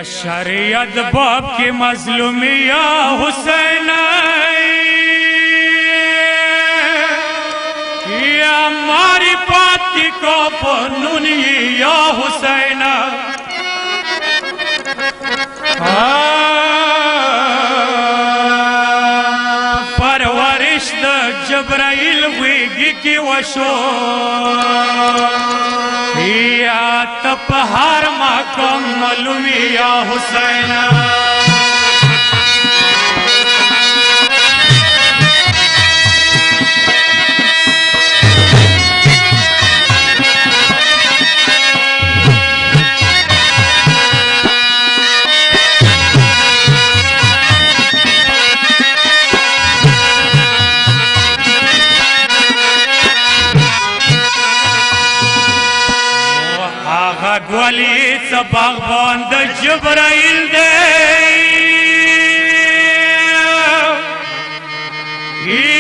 یا شریعت باب کی مظلومی یا حسین یا ماری پاتی کو پنونی یا حسین پرورش د جبرائیل ویگی کی وشو یا تپ ہر مقام ملوی یا حسین گولی چا باغبان د جبرائیل دے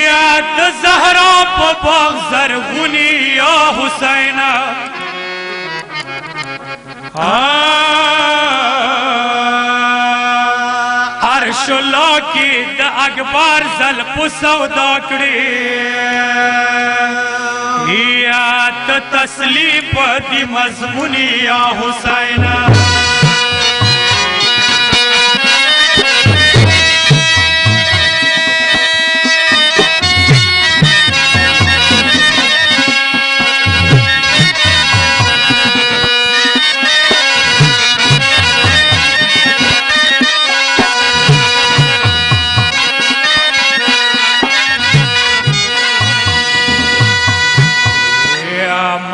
یا د زہرا پا باغ زرغونی یا حسین عرش اللہ کی د اکبر زلپ سودا کڑی یا تسلیب دی مضمونی یا حسین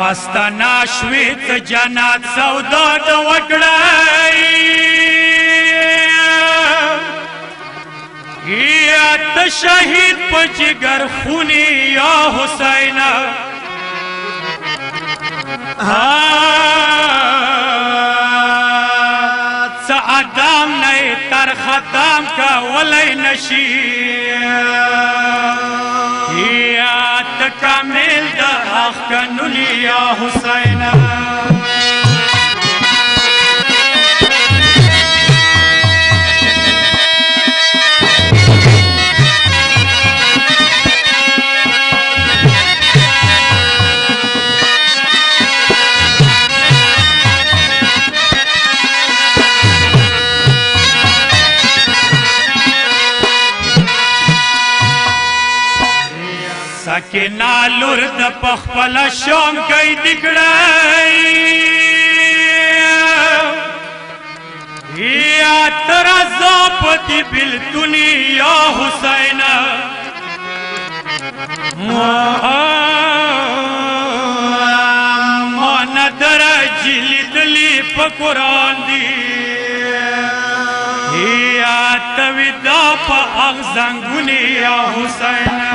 مستنا شویت جنات سودا د وکړای یا ته شهید په جگر خونی یا حسین څه ادم نه تر ختم کا ولای نشي یا ته کامل د حق قانونی یا حسین سکینا لور د پخپل شوم کئی دکڑائی یا ترزا پتی بلتنی یا حسین مانا در جلی دلی پا قرآن دی یا توی دا پا اغزنگونی یا حسین